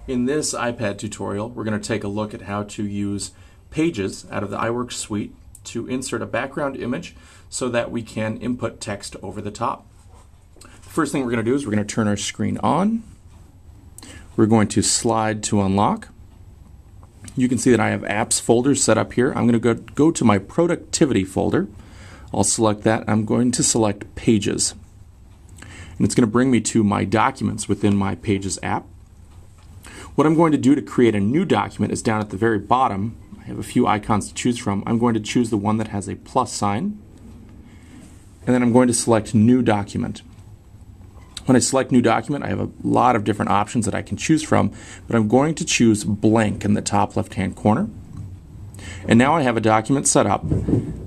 In this iPad tutorial, we're going to take a look at how to use Pages out of the iWorks suite to insert a background image so that we can input text over the top. The first thing we're going to do is we're going to turn our screen on. We're going to slide to unlock. You can see that I have apps folders set up here. I'm going to go to my productivity folder. I'll select that. I'm going to select Pages. And it's going to bring me to my documents within my Pages app. What I'm going to do to create a new document is down at the very bottom. I have a few icons to choose from. I'm going to choose the one that has a plus sign. And then I'm going to select New Document. When I select New Document, I have a lot of different options that I can choose from, but I'm going to choose Blank in the top left-hand corner. And now I have a document set up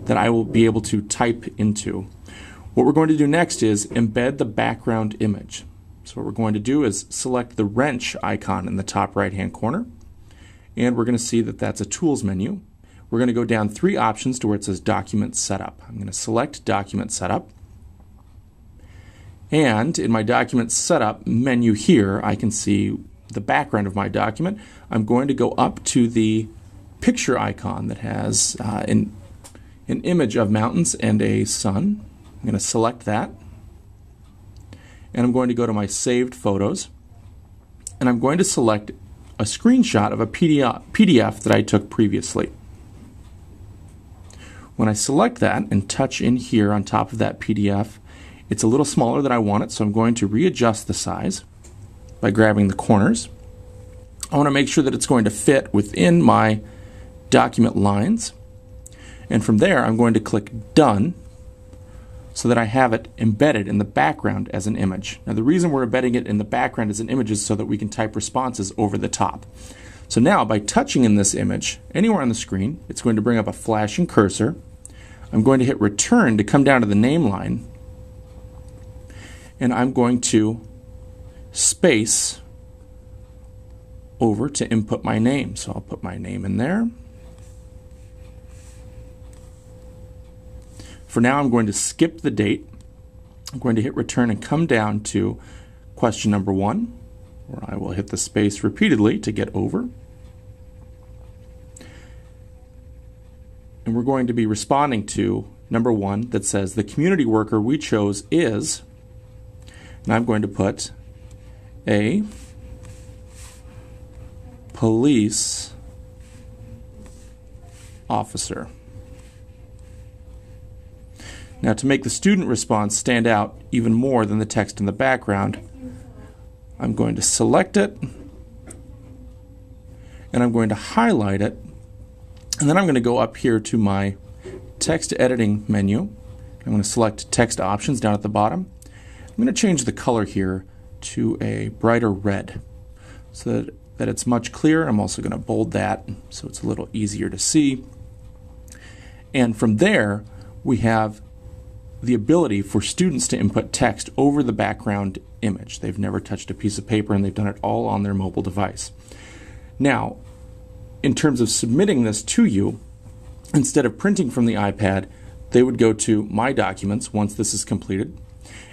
that I will be able to type into. What we're going to do next is embed the background image. So what we're going to do is select the wrench icon in the top right-hand corner, and we're going to see that that's a Tools menu. We're going to go down 3 options to where it says Document Setup. I'm going to select Document Setup, and in my Document Setup menu here, I can see the background of my document. I'm going to go up to the picture icon that has an image of mountains and a sun. I'm going to select that. And I'm going to go to my saved photos, and I'm going to select a screenshot of a PDF that I took previously. When I select that and touch in here on top of that PDF, it's a little smaller than I want it, so I'm going to readjust the size by grabbing the corners. I want to make sure that it's going to fit within my document lines, and from there I'm going to click Done, so that I have it embedded in the background as an image. Now the reason we're embedding it in the background as an image is so that we can type responses over the top. So now by touching in this image anywhere on the screen, it's going to bring up a flashing cursor. I'm going to hit return to come down to the name line, and I'm going to space over to input my name. So I'll put my name in there. For now, I'm going to skip the date. I'm going to hit return and come down to question number 1, where I will hit the space repeatedly to get over. And we're going to be responding to number 1 that says the community worker we chose is, and I'm going to put a police officer. Now, to make the student response stand out even more than the text in the background, I'm going to select it, and I'm going to highlight it, and then I'm going to go up here to my text editing menu. I'm going to select text options down at the bottom. I'm going to change the color here to a brighter red so that it's much clearer. I'm also going to bold that so it's a little easier to see. And from there, we have the ability for students to input text over the background image. They've never touched a piece of paper, and they've done it all on their mobile device. Now, in terms of submitting this to you, instead of printing from the iPad, they would go to My Documents once this is completed.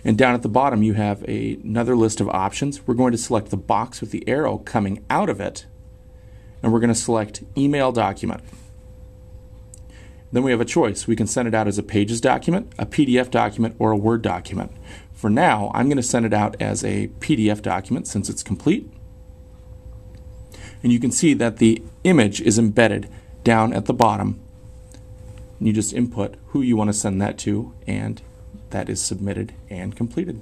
And down at the bottom, you have another list of options. We're going to select the box with the arrow coming out of it, and we're going to select Email Document. Then we have a choice. We can send it out as a Pages document, a PDF document, or a Word document. For now, I'm going to send it out as a PDF document since it's complete. And you can see that the image is embedded down at the bottom. And you just input who you want to send that to, and that is submitted and completed.